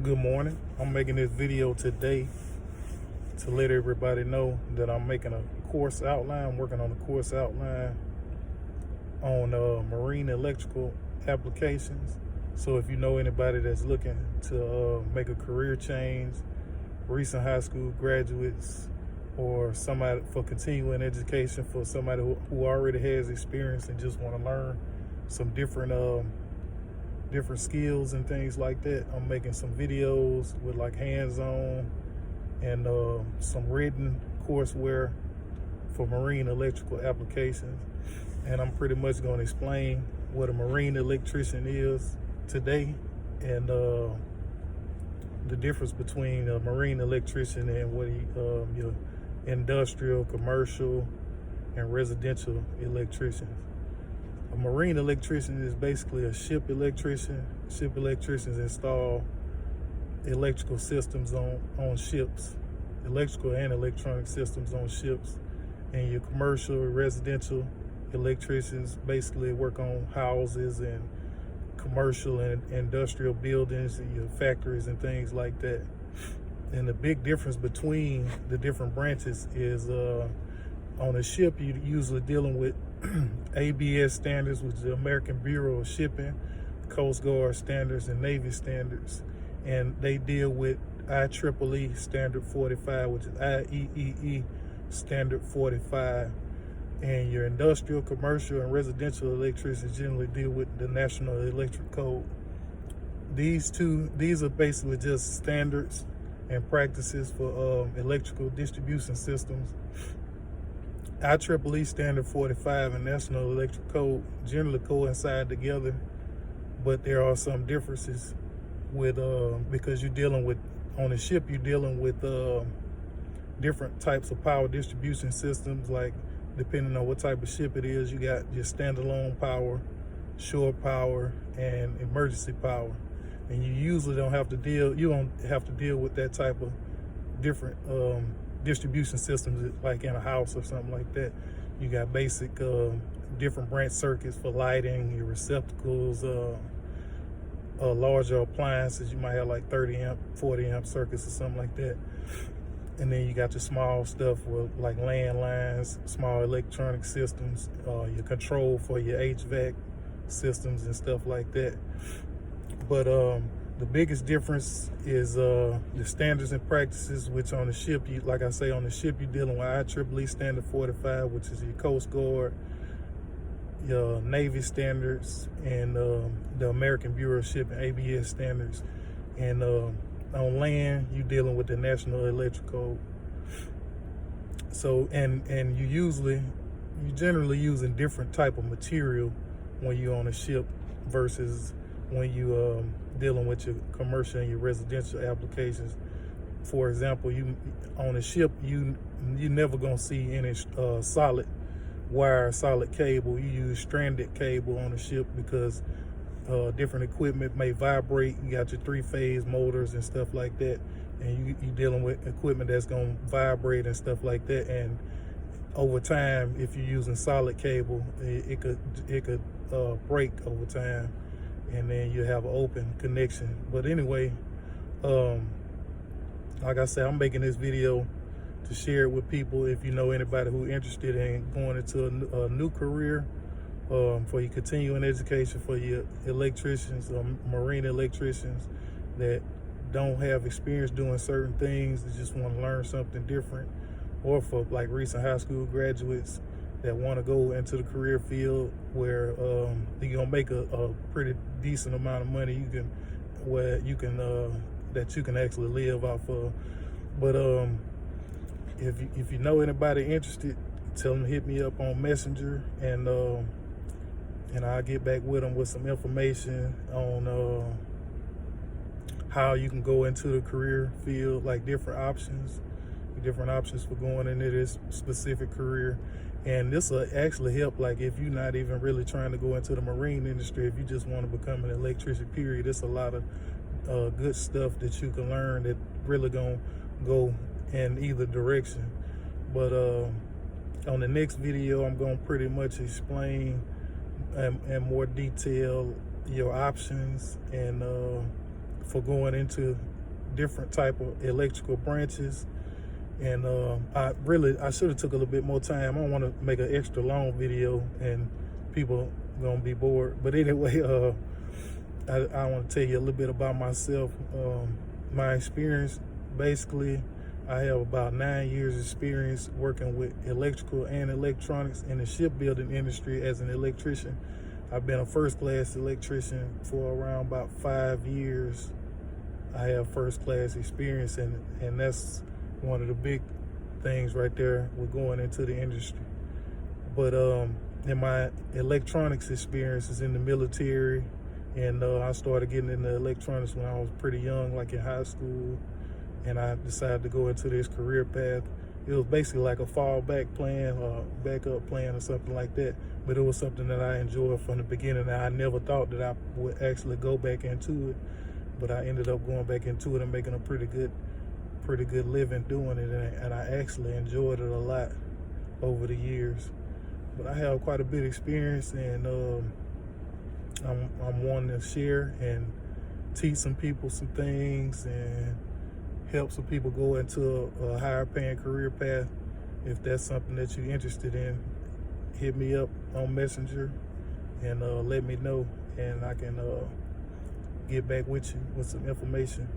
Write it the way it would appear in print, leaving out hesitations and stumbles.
Good morning. I'm making this video today to let everybody know that I'm making a course outline. I'm working on a course outline on marine electrical applications. So if you know anybody that's looking to make a career change, recent high school graduates, or somebody for continuing education, for somebody who already has experience and just want to learn some different skills and things like that. I'm making some videos with like hands-on and some written courseware for marine electrical applications. And I'm pretty much going to explain what a marine electrician is today and the difference between a marine electrician and what your industrial, commercial, and residential electricians. A marine electrician is basically a ship electrician. Ship electricians install electrical systems on ships, electrical and electronic systems on ships. And your commercial or residential electricians basically work on houses and commercial and industrial buildings and your factories and things like that. And the big difference between the different branches is on a ship, you're usually dealing with ABS standards, which is the American Bureau of Shipping, Coast Guard standards, and Navy standards. And they deal with IEEE Standard 45, which is IEEE Standard 45. And your industrial, commercial, and residential electricians generally deal with the National Electric Code. These are basically just standards and practices for electrical distribution systems. IEEE Standard 45 and National Electric Code generally coincide together, but there are some differences with because you're dealing with, on a ship, you're dealing with different types of power distribution systems. Like, depending on what type of ship it is, you got your standalone power, shore power, and emergency power. And you usually don't have to deal with that type of different distribution systems like in a house or something like that. You got basic different branch circuits for lighting, your receptacles, larger appliances. You might have like 30 amp, 40 amp circuits or something like that. And then you got your small stuff with like landlines, small electronic systems, your control for your HVAC systems and stuff like that. But the biggest difference is the standards and practices, which on the ship, like I say, on the ship, you're dealing with IEEE Standard 45, which is your Coast Guard, your Navy standards, and the American Bureau of Shipping, ABS standards. And on land, you're dealing with the National Electric Code. So, and you're generally using different type of material when you're on a ship versus when you dealing with your commercial and your residential applications. For example, you on a ship, you never gonna see any solid wire, solid cable. You use stranded cable on a ship because different equipment may vibrate. You got your 3-phase motors and stuff like that, and you dealing with equipment that's gonna vibrate and stuff like that. And over time, if you're using solid cable, it could break over time, and then you have an open connection. But anyway, like I said, I'm making this video to share it with people. If you know anybody who's interested in going into a new career, for your continuing education, for your electricians or marine electricians that don't have experience doing certain things, that just want to learn something different, or for like recent high school graduates that want to go into the career field where you're gonna make a pretty decent amount of money. That you can actually live off of. But if you know anybody interested, tell them to hit me up on Messenger, and I'll get back with them with some information on how you can go into the career field, like different options for going into this specific career. And this will actually help, like if you're not even really trying to go into the marine industry, if you just want to become an electrician, period. There's a lot of good stuff that you can learn that really gonna go in either direction. But on the next video, I'm gonna pretty much explain in more detail your options and for going into different type of electrical branches. And I should have took a little bit more time. I don't want to make an extra long video and people gonna be bored. But anyway, I want to tell you a little bit about myself. My experience, basically, I have about 9 years experience working with electrical and electronics in the shipbuilding industry as an electrician. I've been a first class electrician for around about 5 years. I have first class experience, and that's one of the big things right there with going into the industry. But in my electronics experience is in the military, and I started getting into electronics when I was pretty young, like in high school, and I decided to go into this career path. It was basically like a fallback plan or backup plan or something like that, but it was something that I enjoyed from the beginning. I never thought that I would actually go back into it, but I ended up going back into it and making a pretty good living doing it, and I actually enjoyed it a lot over the years. But I have quite a bit of experience, and I'm wanting to share and teach some people some things and help some people go into a higher paying career path. If that's something that you're interested in, hit me up on Messenger and let me know, and I can get back with you with some information.